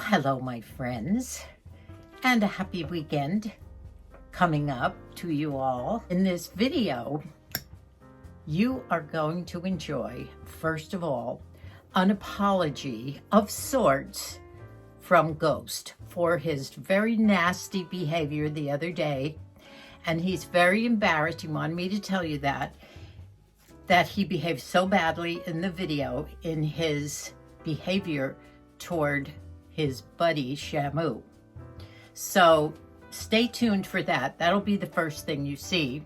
Hello, my friends, and a happy weekend coming up to you all. In this video, you are going to enjoy, first of all, an apology of sorts from Ghost for his very nasty behavior the other day. And he's very embarrassed. He wanted me to tell you that he behaved so badly in the video in his behavior toward his buddy Shamu. So stay tuned for that. That'll be the first thing you see.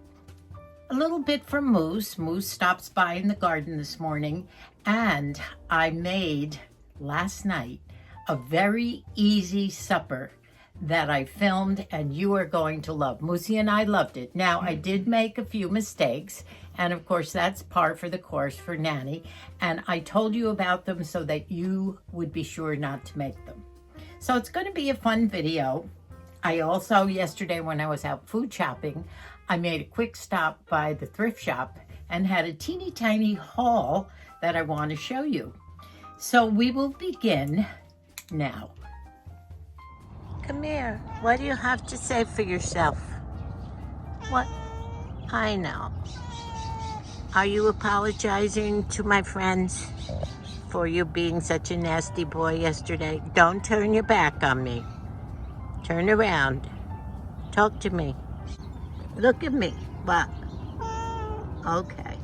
A little bit from Moose. Moose stops by in the garden this morning, and I made last night a very easy supper that I filmed, and you are going to love. Moosey and I loved it. Now, I did make a few mistakes, and of course that's par for the course for Nanny, and I told you about them so that you would be sure not to make them. So it's going to be a fun video. I also, yesterday when I was out food shopping, I made a quick stop by the thrift shop and had a teeny tiny haul that I want to show you. So we will begin now. Come here. What do you have to say for yourself? What? I know. Are you apologizing to my friends for you being such a nasty boy yesterday? Don't turn your back on me. Turn around. Talk to me. Look at me. What? Okay.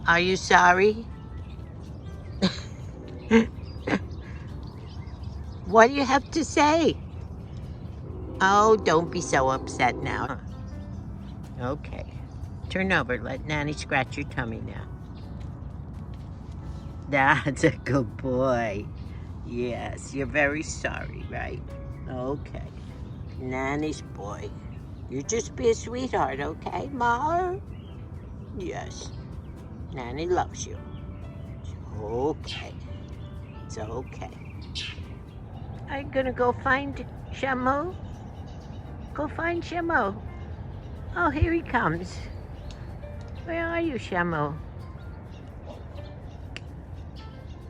Are you sorry? What do you have to say? Oh, don't be so upset now. Okay. Turn over. Let Nanny scratch your tummy now. That's a good boy. Yes, you're very sorry, right? Okay. Nanny's boy. You just be a sweetheart, okay, Ma? Yes. Nanny loves you. Okay. It's okay. Are you gonna go find Shamu? Go find Shamu. Oh, here he comes. Where are you, Shamu?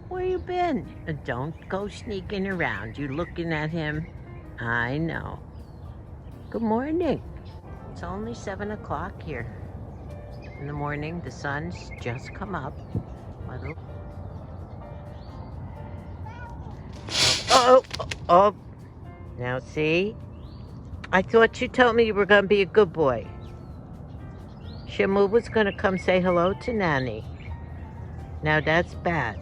Where you been? Don't go sneaking around. You looking at him? I know. Good morning. It's only 7 o'clock here in the morning. The sun's just come up. Oh. Now see? I thought you told me you were going to be a good boy. Shamu was going to come say hello to Nanny. Now that's bad.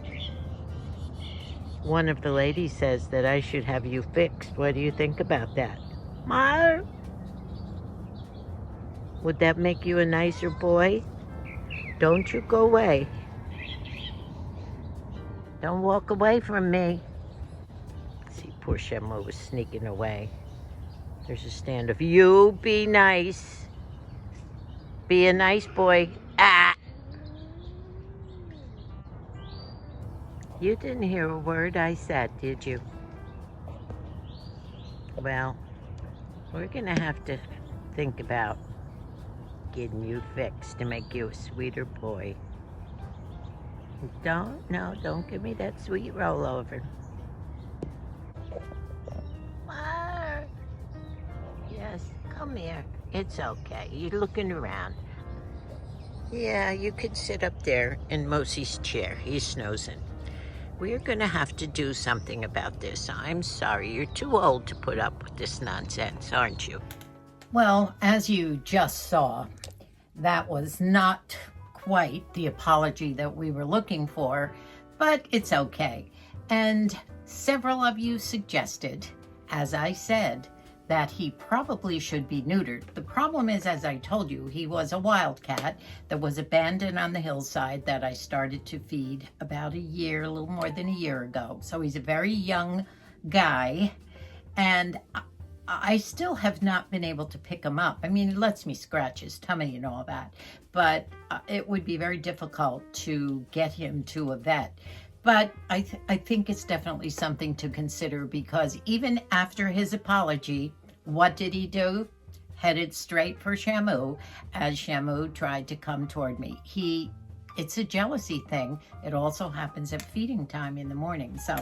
One of the ladies says that I should have you fixed. What do you think about that? Ma? Would that make you a nicer boy? Don't you go away. Don't walk away from me. See, poor Shamu was sneaking away. There's a stand of you be nice. Be a nice boy. Ah! You didn't hear a word I said, did you? Well, we're gonna have to think about getting you fixed to make you a sweeter boy. Don't give me that sweet rollover. Mar. Yes, come here. It's okay. You're looking around. Yeah, you could sit up there in Moosey's chair. He's snoozing. We're gonna have to do something about this. I'm sorry, you're too old to put up with this nonsense, aren't you? Well, as you just saw, that was not quite the apology that we were looking for, but it's okay. And several of you suggested, as I said, that he probably should be neutered. The problem is, as I told you, he was a wildcat that was abandoned on the hillside that I started to feed about a little more than a year ago. So he's a very young guy, and I still have not been able to pick him up. I mean, it lets me scratch his tummy and all that, but it would be very difficult to get him to a vet. But I think it's definitely something to consider, because even after his apology, what did he do? Headed straight for Shamu as Shamu tried to come toward me. It's a jealousy thing. It also happens at feeding time in the morning. So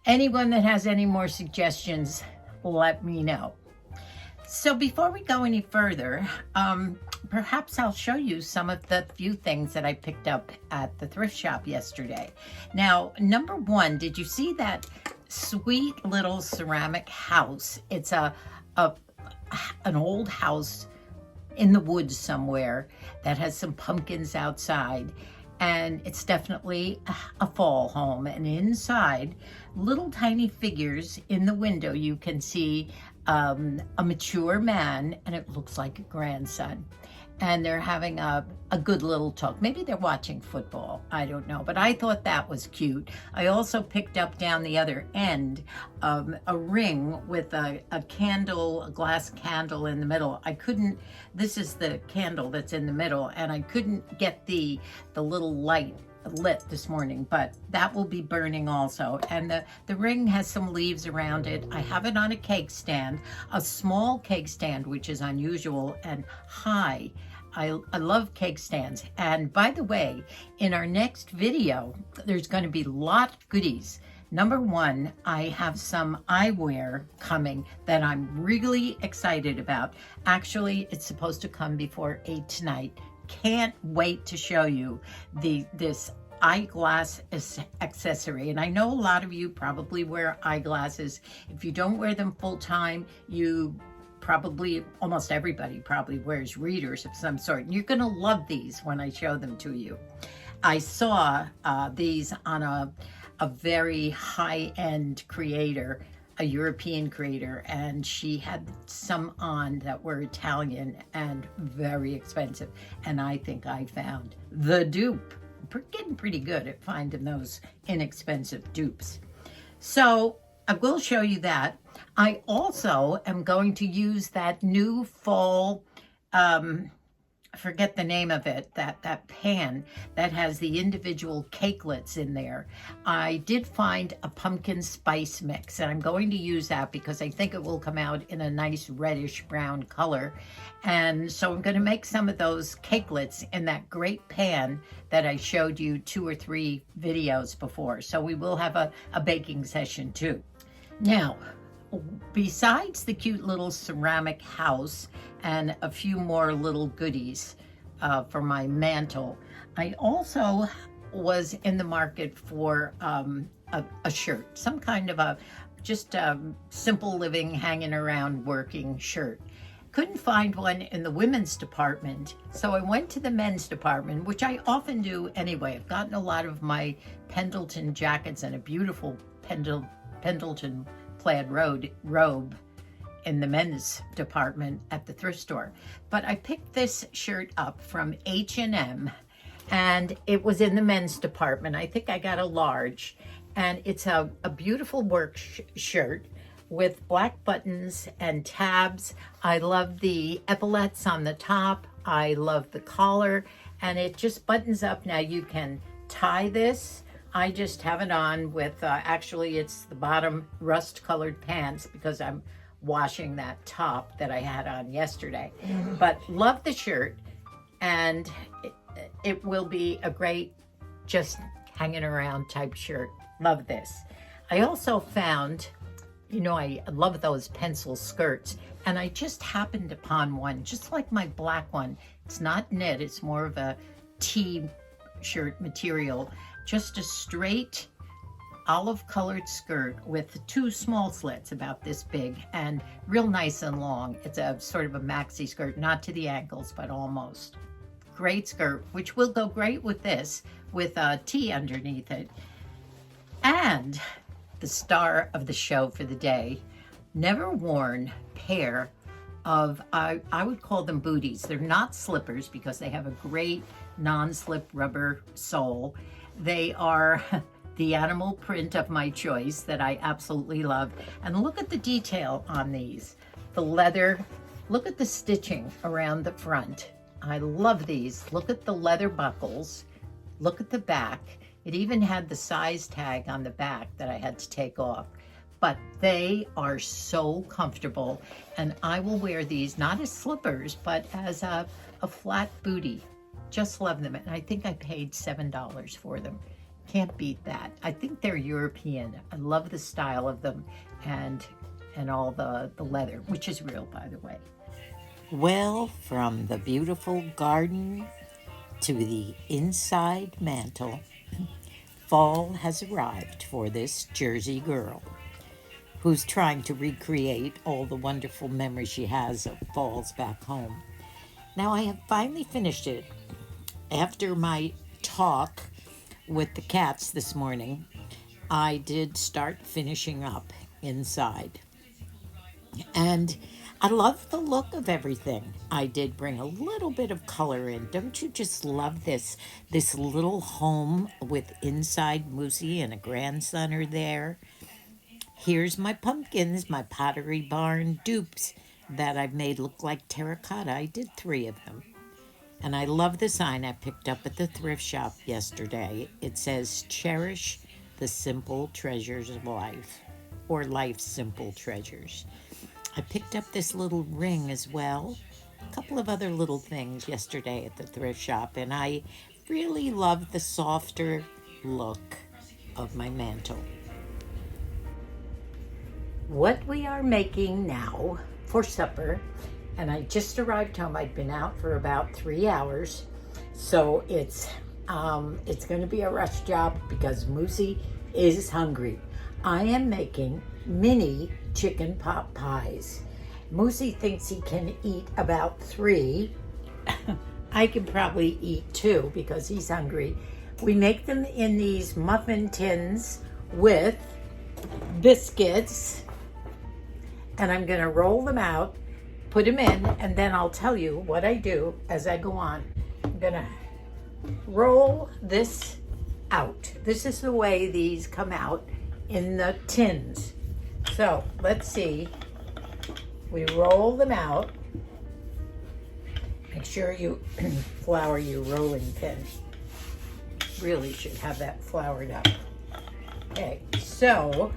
Anyone that has any more suggestions, let me know. So before we go any further, perhaps I'll show you some of the few things that I picked up at the thrift shop yesterday. Now, number one, did you see that sweet little ceramic house? It's an old house in the woods somewhere that has some pumpkins outside, and it's definitely a fall home. And inside, little tiny figures in the window, you can see a mature man, and it looks like a grandson, and they're having a good little talk. Maybe they're watching football, I don't know, but I thought that was cute. I also picked up down the other end a ring with a candle, a glass candle in the middle. This is the candle that's in the middle, and I couldn't get the little light lit this morning, but that will be burning also. And the ring has some leaves around it. I have it on a cake stand, a small cake stand, which is unusual and high. I love cake stands. And by the way, in our next video, there's going to be a lot of goodies. Number one, I have some eyewear coming that I'm really excited about. Actually, it's supposed to come before 8 tonight. Can't wait to show you this eyeglass accessory. And I know a lot of you probably wear eyeglasses. If you don't wear them full time, almost everybody probably wears readers of some sort. And you're gonna love these when I show them to you. I saw these on a very high-end creator, a European creator, and she had some on that were Italian and very expensive. And I think I found the dupe. Getting pretty good at finding those inexpensive dupes. So I will show you that. I also am going to use that new fall, I forget the name of it, that pan that has the individual cakelets in there. I did find a pumpkin spice mix, and I'm going to use that because I think it will come out in a nice reddish brown color. And so I'm going to make some of those cakelets in that great pan that I showed you 2 or 3 videos before. So we will have a baking session too. Now, besides the cute little ceramic house and a few more little goodies for my mantle, I also was in the market for a shirt, some kind of just a simple living, hanging around, working shirt. Couldn't find one in the women's department, so I went to the men's department, which I often do anyway. I've gotten a lot of my Pendleton jackets and a beautiful Pendleton plaid robe in the men's department at the thrift store. But I picked this shirt up from H&M, and it was in the men's department. I think I got a large, and it's a beautiful work shirt with black buttons and tabs. I love the epaulets on the top. I love the collar, and it just buttons up. Now you can tie this. I just have it on with, actually it's the bottom rust-colored pants because I'm washing that top that I had on yesterday. But love the shirt, and it will be a great just hanging around type shirt. Love this. I also found, you know, I love those pencil skirts, and I just happened upon one, just like my black one. It's not knit, it's more of a t-shirt material, just a straight olive colored skirt with 2 small slits about this big and real nice and long. It's a sort of a maxi skirt, not to the ankles, but almost. Great skirt, which will go great with this, with a tee underneath it. And the star of the show for the day, never worn pair of, I would call them booties. They're not slippers because they have a great non-slip rubber sole. They are the animal print of my choice that I absolutely love. And look at the detail on these. The leather, look at the stitching around the front. I love these. Look at the leather buckles. Look at the back. It even had the size tag on the back that I had to take off. But they are so comfortable, and I will wear these not as slippers, but as a flat bootie. Just love them, and I think I paid $7 for them. Can't beat that. I think they're European. I love the style of them and all the leather, which is real, by the way. Well, from the beautiful garden to the inside mantle, fall has arrived for this Jersey girl who's trying to recreate all the wonderful memories she has of falls back home. Now, I have finally finished it. After my talk with the cats this morning, I did start finishing up inside. And I love the look of everything. I did bring a little bit of color in. Don't you just love this little home with inside Moosey and a grandson are there? Here's my pumpkins, my Pottery Barn dupes that I've made look like terracotta. I did 3 of them. And I love the sign I picked up at the thrift shop yesterday. It says, "Cherish the simple treasures of life," or life's simple treasures. I picked up this little ring as well, a couple of other little things yesterday at the thrift shop, and I really love the softer look of my mantle. What we are making now for supper, and I just arrived home. I'd been out for about 3 hours, so it's going to be a rush job because Moosey is hungry. I am making mini chicken pot pies. Moosey thinks he can eat about 3. I can probably eat 2 because he's hungry. We make them in these muffin tins with biscuits, and I'm going to roll them out, put them in, and then I'll tell you what I do as I go on. I'm going to roll this out. This is the way these come out in the tins. So let's see. We roll them out. Make sure you flour your rolling pin. Really should have that floured up. Okay, so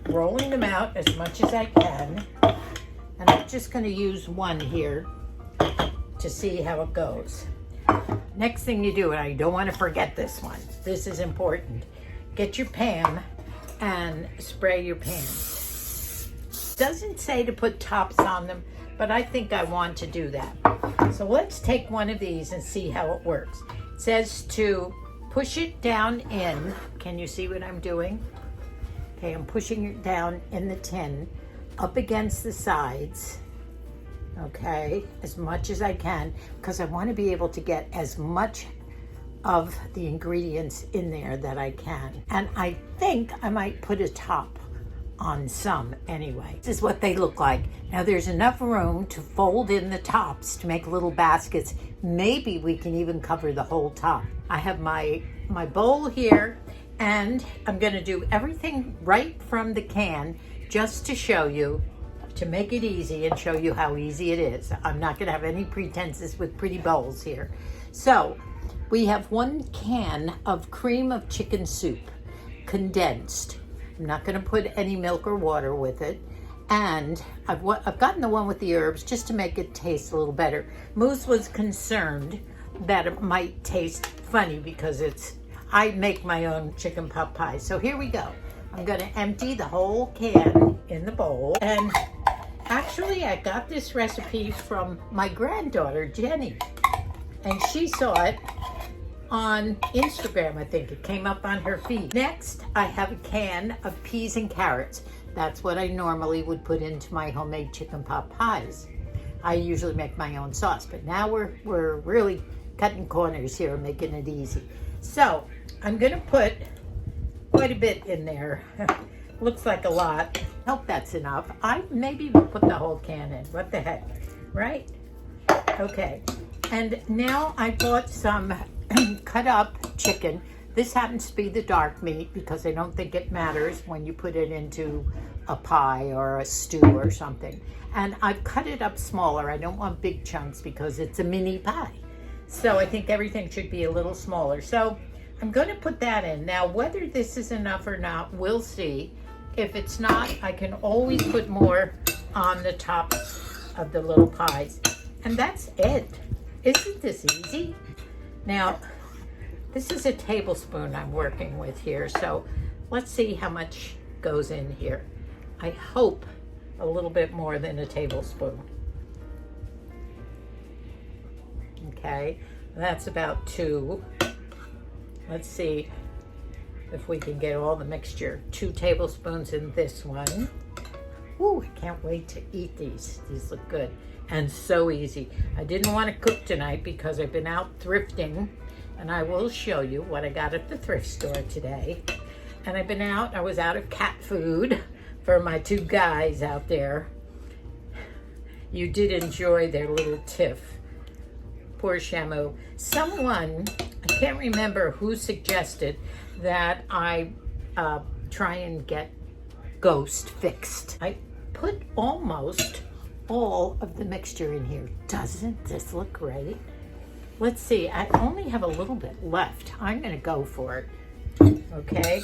rolling them out as much as I can. And I'm just going to use one here to see how it goes. Next thing you do, and I don't want to forget this one. This is important. Get your pan and spray your pans. Doesn't say to put tops on them, but I think I want to do that. So let's take one of these and see how it works. It says to push it down in. Can you see what I'm doing? Okay, I'm pushing it down in the tin, up against the sides. Okay, as much as I can, because I want to be able to get as much of the ingredients in there that I can. And I think I might put a top on some anyway. This is what they look like. Now there's enough room to fold in the tops to make little baskets. Maybe we can even cover the whole top. I have my bowl here, and I'm going to do everything right from the can just to show you, to make it easy and show you how easy it is. I'm not going to have any pretenses with pretty bowls here. So we have 1 can of cream of chicken soup, condensed. I'm not going to put any milk or water with it. And I've gotten the one with the herbs just to make it taste a little better. Moose was concerned that it might taste funny because I make my own chicken pot pie. So here we go. I'm going to empty the whole can in the bowl. And actually, I got this recipe from my granddaughter, Jenny. And she saw it on Instagram, I think. It came up on her feed. Next, I have a can of peas and carrots. That's what I normally would put into my homemade chicken pot pies. I usually make my own sauce, but now we're really cutting corners here, making it easy. So I'm going to put quite a bit in there. Looks like a lot. Hope that's enough. I maybe will put the whole can in. What the heck, right? Okay. And now I bought some cut up chicken. This happens to be the dark meat because I don't think it matters when you put it into a pie or a stew or something. And I've cut it up smaller. I don't want big chunks because it's a mini pie. So I think everything should be a little smaller. So I'm going to put that in. Now, whether this is enough or not, we'll see. If it's not, I can always put more on the top of the little pies. And that's it. Isn't this easy? Now, This is a tablespoon I'm working with here, so let's see how much goes in here. I hope a little bit more than a tablespoon. Okay, that's about 2. Let's see if we can get all the mixture. 2 tablespoons in this one. Ooh, I can't wait to eat these. These look good and so easy. I didn't want to cook tonight because I've been out thrifting, and I will show you what I got at the thrift store today. And I was out of cat food for my 2 guys out there. You did enjoy their little tiff. Poor Shamu. Someone, I can't remember who, suggested that I try and get Ghost fixed. I put almost all of the mixture in here. Doesn't this look great? Let's see, I only have a little bit left. I'm gonna go for it, okay?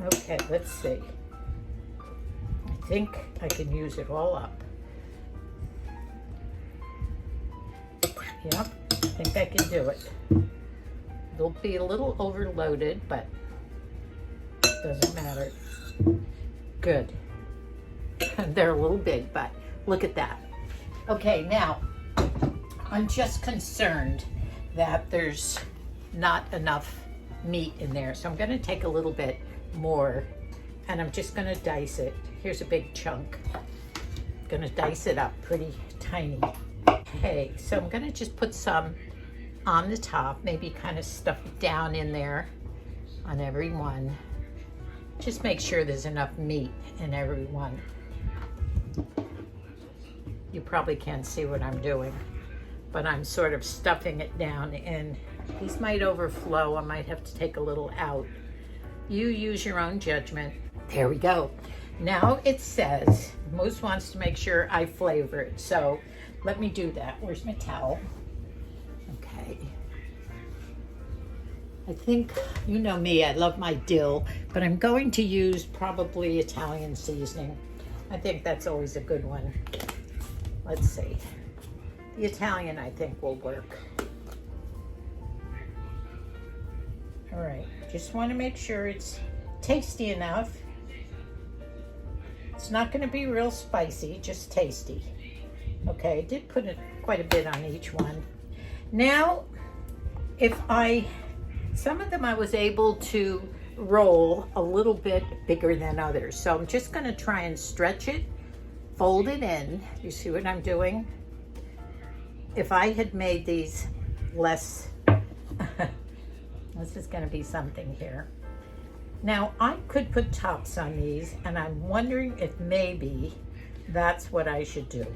Okay, let's see. I think I can use it all up. Yep, I think I can do it. It'll be a little overloaded, but doesn't matter. Good. They're a little big, but look at that. Okay, now, I'm just concerned that there's not enough meat in there, so I'm gonna take a little bit more, and I'm just gonna dice it. Here's a big chunk. I'm gonna dice it up pretty tiny. Okay, so I'm gonna just put some on the top, maybe kind of stuff it down in there on every one. Just make sure there's enough meat in every one. You probably can't see what I'm doing, but I'm sort of stuffing it down, and these might overflow. I might have to take a little out. You use your own judgment. There we go. Now it says, Moose wants to make sure I flavor it, so let me do that. Where's my towel? Okay. I think, you know me, I love my dill, but I'm going to use probably Italian seasoning. I think that's always a good one. Let's see. The Italian, I think, will work. All right, just want to make sure it's tasty enough. It's not going to be real spicy, just tasty. Okay, I did put quite a bit on each one. Now, some of them I was able to roll a little bit bigger than others. So I'm just gonna try and stretch it, fold it in. You see what I'm doing? If I had made these less, this is gonna be something here. Now I could put tops on these, and I'm wondering if maybe that's what I should do.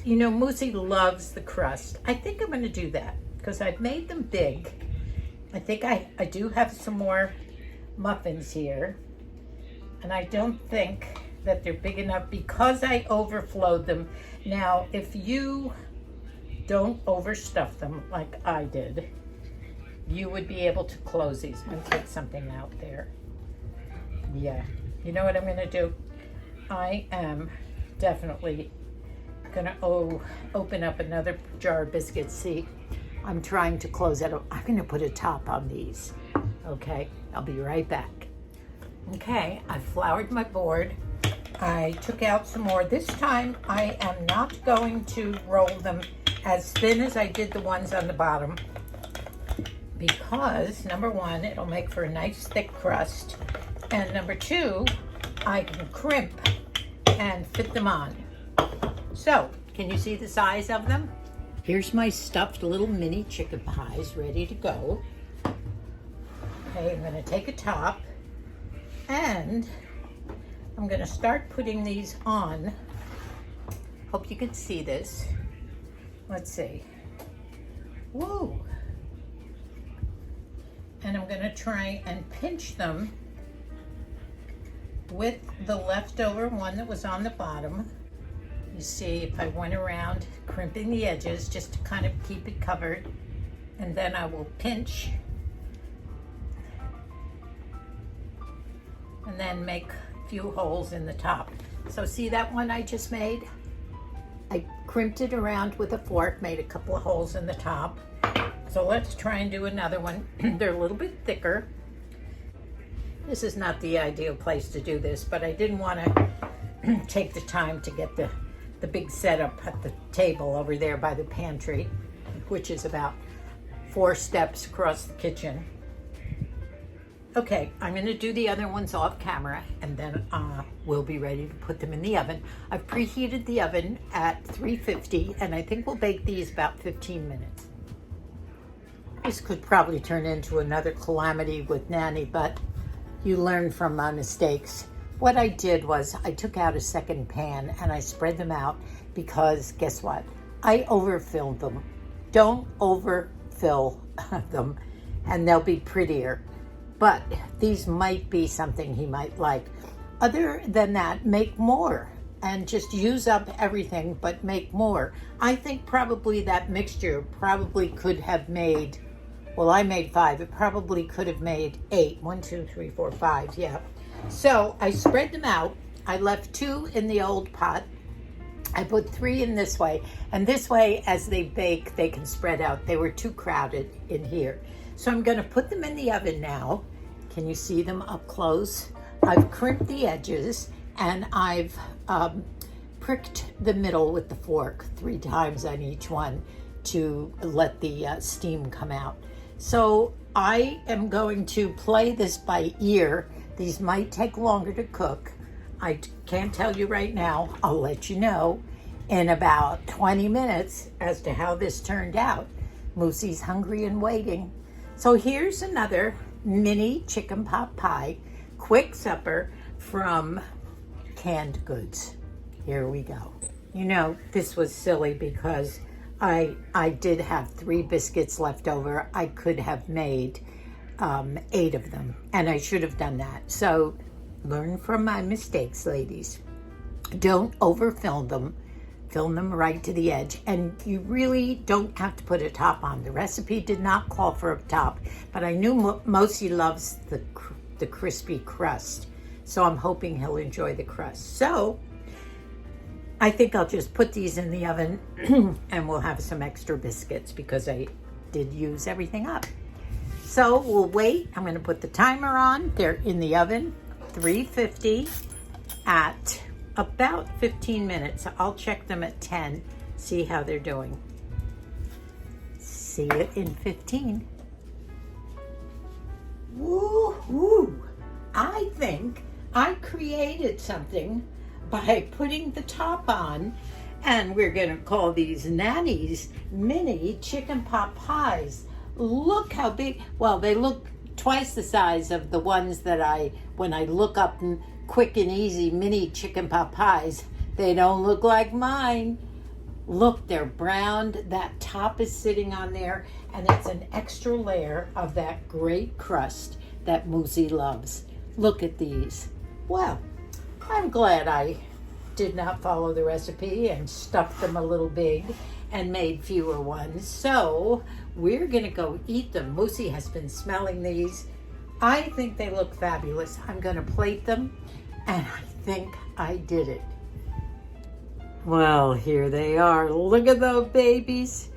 You know, Moosey loves the crust. I think I'm gonna do that because I've made them big. I think I do have some more muffins here, and I don't think that they're big enough because I overflowed them. Now, if you don't overstuff them like I did, you would be able to close these. I'm gonna take something out there. Yeah, you know what I'm gonna do? I am definitely gonna open up another jar of biscuits. See, I'm trying to close it. I'm gonna put a top on these. Okay, I'll be right back. Okay, I floured my board. I took out some more. This time I am not going to roll them as thin as I did the ones on the bottom, because number one, it'll make for a nice thick crust, and number two, I can crimp and fit them on. So, can you see the size of them? Here's my stuffed little mini chicken pies ready to go. Okay, I'm gonna take a top, and I'm gonna start putting these on. Hope you can see this. Let's see. Woo! And I'm gonna try and pinch them with the leftover one that was on the bottom. You see, if I went around crimping the edges just to kind of keep it covered, and then I will pinch and then make a few holes in the top. So see that one I just made? I crimped it around with a fork, made a couple of holes in the top, So let's try and do another one. They're a little bit thicker. This is not the ideal place to do this, but I didn't want to take the time to get the big setup at the table over there by the pantry, which is about 4 steps across the kitchen. Okay, I'm gonna do the other ones off camera, and then we'll be ready to put them in the oven. I've preheated the oven at 350, and I think we'll bake these about 15 minutes. This could probably turn into another calamity with Nanny, but you learn from my mistakes. What I did was I took out a second pan and I spread them out because guess what? I overfilled them. Don't overfill them and they'll be prettier. But these might be something he might like. Other than that, make more and just use up everything, but make more. I think probably that mixture probably could have made, well, I made 5. It probably could have made 8. 1, 2, 3, 4, 5, yeah. So I spread them out. I left 2 in the old pot. I put 3 in this way. And this way, as they bake, they can spread out. They were too crowded in here. So I'm gonna put them in the oven now. Can you see them up close? I've crimped the edges and I've pricked the middle with the fork 3 times on each one to let the steam come out. So I am going to play this by ear. These might take longer to cook. I can't tell you right now. I'll let you know in about 20 minutes as to how this turned out. Moosey's hungry and waiting. So here's another mini chicken pot pie, quick supper from Canned Goods. Here we go. You know, this was silly because I did have 3 biscuits left over. I could have made 8 of them, and I should have done that. So learn from my mistakes, ladies. Don't overfill them. Fill them right to the edge. And you really don't have to put a top on. The recipe did not call for a top, but I knew Mosey loves the crispy crust. So I'm hoping he'll enjoy the crust. So I think I'll just put these in the oven and we'll have some extra biscuits because I did use everything up. So we'll wait. I'm gonna put the timer on. They're in the oven, 350 at about 15 minutes. I'll check them at 10, see how they're doing. See you in 15. Woo-hoo! I think I created something by putting the top on, and we're gonna call these Nanny's mini chicken pot pies. Look how big. Well, they look twice the size of the ones that when I look up quick and easy mini chicken pot pies, they don't look like mine. Look, they're browned. That top is sitting on there, and it's an extra layer of that great crust that Moosey loves. Look at these. Well, I'm glad I did not follow the recipe and stuffed them a little big and made fewer ones. So we're gonna go eat them. Moosey has been smelling these. I think they look fabulous. I'm gonna plate them, and I think I did it. Well, here they are. Look at those babies.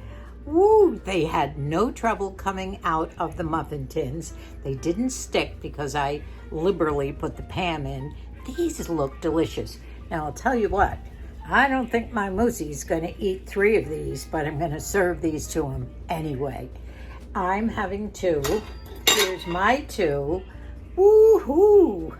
Woo! They had no trouble coming out of the muffin tins. They didn't stick because I liberally put the pan in. These look delicious. Now, I'll tell you what. I don't think my Moosey's gonna eat 3 of these, but I'm gonna serve these to him anyway. I'm having 2. Here's my 2. Woo-hoo!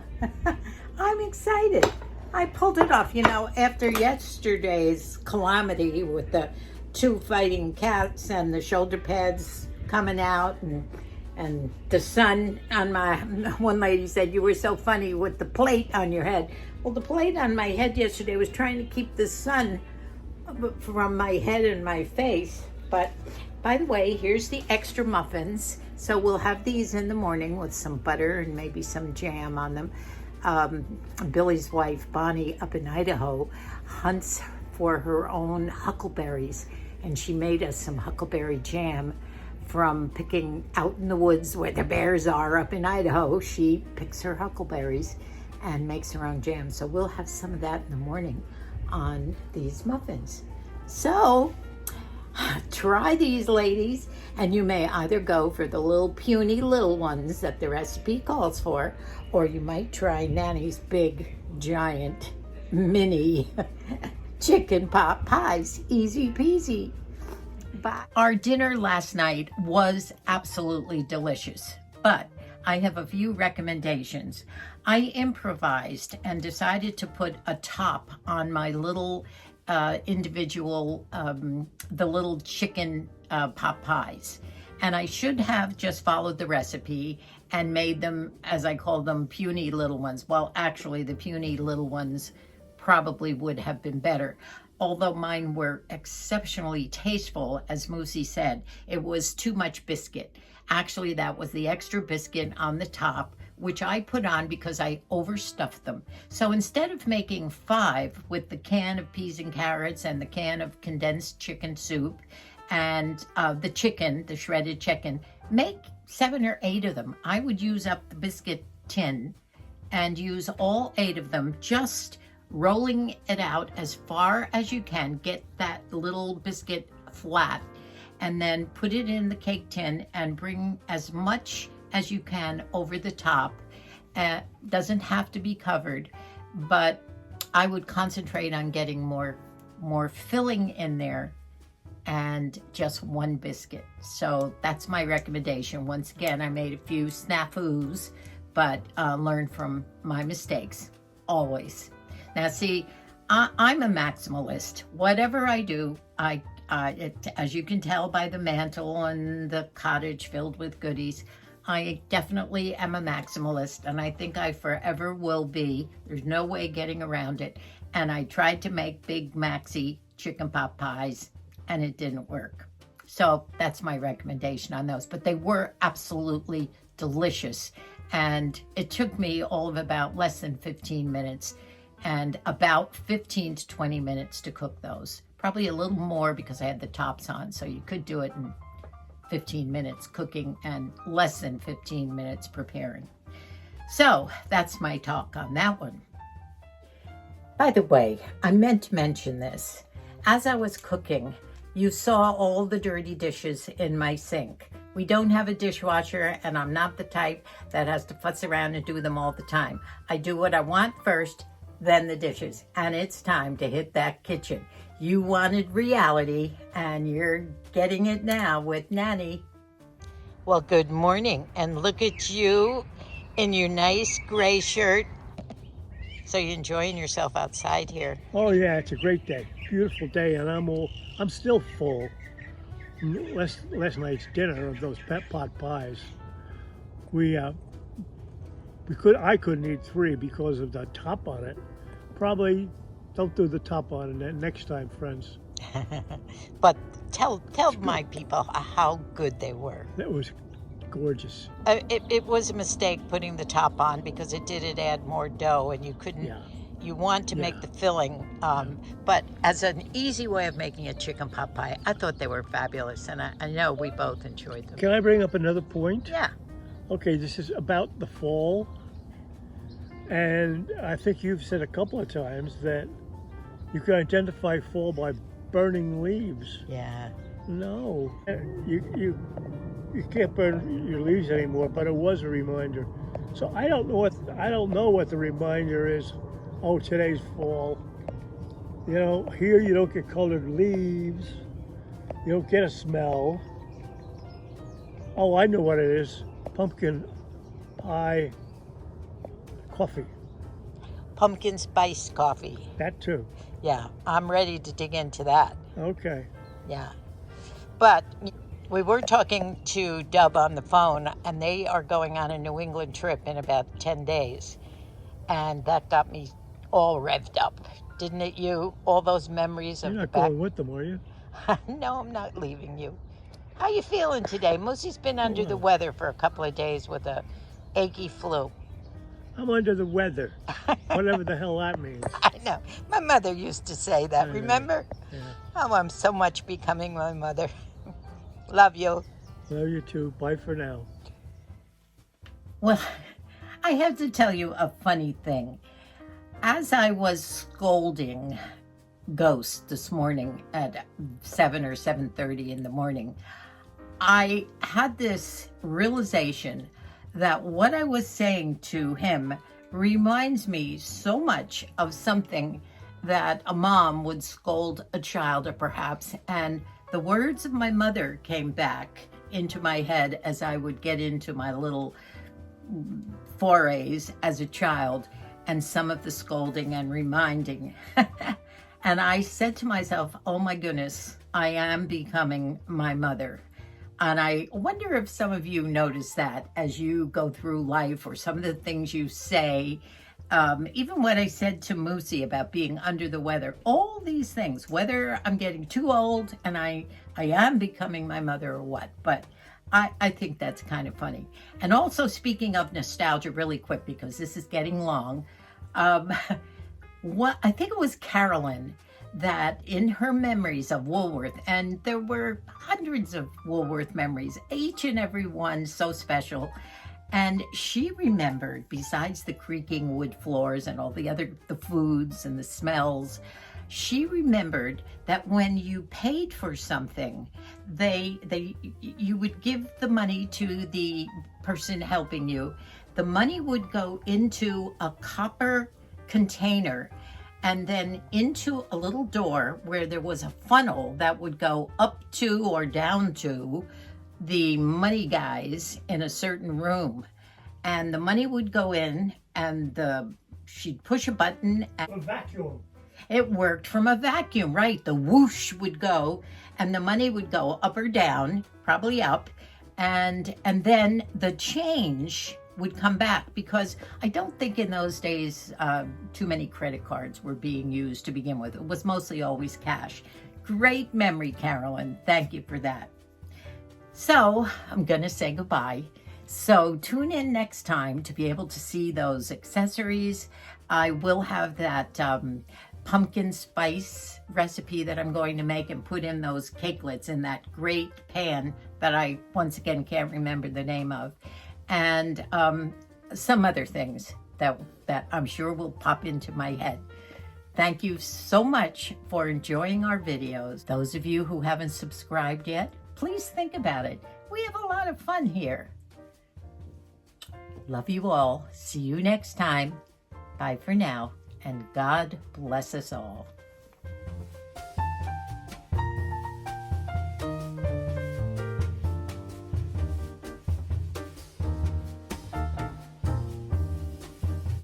I'm excited. I pulled it off. You know, after yesterday's calamity with the 2 fighting cats and the shoulder pads coming out and the sun on my, one lady said, you were so funny with the plate on your head. Well, the plate on my head yesterday was trying to keep the sun from my head and my face. But by the way, here's the extra muffins. So we'll have these in the morning with some butter and maybe some jam on them. Billy's wife, Bonnie, up in Idaho, hunts for her own huckleberries, and she made us some huckleberry jam from picking out in the woods where the bears are up in Idaho. She picks her huckleberries and makes her own jam. So we'll have some of that in the morning on these muffins. So Try these, ladies, and you may either go for the little puny little ones that the recipe calls for, or you might try Nanny's big, giant, mini chicken pot pies. Easy peasy. Bye. Our dinner last night was absolutely delicious, but I have a few recommendations. I improvised and decided to put a top on my little individual, the little chicken pot pies. And I should have just followed the recipe and made them, as I call them, puny little ones. Well, actually, the puny little ones probably would have been better. Although mine were exceptionally tasteful, as Moosey said, it was too much biscuit. Actually, that was the extra biscuit on the top, which I put on because I overstuffed them. So instead of making 5 with the can of peas and carrots and the can of condensed chicken soup and the chicken, the shredded chicken, make 7 or 8 of them. I would use up the biscuit tin and use all 8 of them, just rolling it out as far as you can, get that little biscuit flat, and then put it in the cake tin and bring as much as you can over the top. Doesn't have to be covered, but I would concentrate on getting more filling in there and just 1 biscuit. So that's my recommendation. Once again, I made a few snafus, but learned from my mistakes, always. Now see, I'm a maximalist. Whatever I do, as you can tell by the mantle and the cottage filled with goodies, I definitely am a maximalist, and I think I forever will be. There's no way getting around it. And I tried to make big maxi chicken pot pies, and it didn't work. So that's my recommendation on those. But they were absolutely delicious. And it took me all of about less than 15 minutes and about 15 to 20 minutes to cook those. Probably a little more because I had the tops on, so you could do it in 15 minutes cooking and less than 15 minutes preparing. So that's my talk on that one. By the way, I meant to mention this. As I was cooking, you saw all the dirty dishes in my sink. We don't have a dishwasher, and I'm not the type that has to fuss around and do them all the time. I do what I want first, then the dishes, and it's time to hit that kitchen. You wanted reality, and you're getting it now with Nanny. Well, good morning, and look at you in your nice gray shirt. So you're enjoying yourself outside here? Oh yeah, it's a great day, beautiful day, and I'm still full. Last night's dinner of those pet pot pies, I couldn't eat 3 because of the top on it. Probably don't do the top on it next time, friends. But tell my people how good they were. That was gorgeous. It was a mistake putting the top on because it did add more dough, and you couldn't. Yeah. You want to make the filling, but as an easy way of making a chicken pot pie, I thought they were fabulous, and I know we both enjoyed them. Can I bring up another point? Yeah. Okay, this is about the fall. And I think you've said a couple of times that you can identify fall by burning leaves. Yeah. No, you can't burn your leaves anymore, but it was a reminder. So I don't know what the reminder is. Oh, today's fall. You know, here you don't get colored leaves. You don't get a smell. Oh, I know what it is. Pumpkin pie coffee. Pumpkin spice coffee. That too. Yeah, I'm ready to dig into that. Okay. Yeah. But we were talking to Dub on the phone, and they are going on a New England trip in about 10 days. And that got me all revved up. Didn't it you? All those memories of You're not going with them, are you? No, I'm not leaving you. How you feeling today? Moosey's been under the weather for a couple of days with a achy flu. I'm under the weather, whatever the hell that means. I know. My mother used to say that, remember? Yeah. Oh, I'm so much becoming my mother. Love you. Love you too. Bye for now. Well, I have to tell you a funny thing. As I was scolding ghost this morning at 7 or 7:30 in the morning, I had this realization that what I was saying to him reminds me so much of something that a mom would scold a child, or perhaps, and the words of my mother came back into my head as I would get into my little forays as a child, and some of the scolding and reminding. And I said to myself, oh my goodness, I am becoming my mother. And I wonder if some of you notice that as you go through life, or some of the things you say, even what I said to Moosey about being under the weather, all these things, whether I'm getting too old and I am becoming my mother or what, but I think that's kind of funny. And also, speaking of nostalgia, really quick, because this is getting long, what I think it was Carolyn that in her memories of Woolworth, and there were hundreds of Woolworth memories, each and every one so special, and she remembered, besides the creaking wood floors and all the foods and the smells, she remembered that when you paid for something, you would give the money to the person helping you. The money would go into a copper container and then into a little door where there was a funnel that would go up to or down to the money guys in a certain room. And the money would go in, and she'd push a button. A vacuum. It worked from a vacuum, right? The whoosh would go, and the money would go up or down, probably up, and then the change would come back, because I don't think in those days too many credit cards were being used to begin with. It was mostly always cash. Great memory, Carolyn. Thank you for that. So I'm going to say goodbye. So tune in next time to be able to see those accessories. I will have that pumpkin spice recipe that I'm going to make and put in those cakelets in that great pan that I, once again, can't remember the name of. And some other things that I'm sure will pop into my head. Thank you so much for enjoying our videos. Those of you who haven't subscribed yet, please think about it. We have a lot of fun here. Love you all. See you next time. Bye for now, and God bless us all.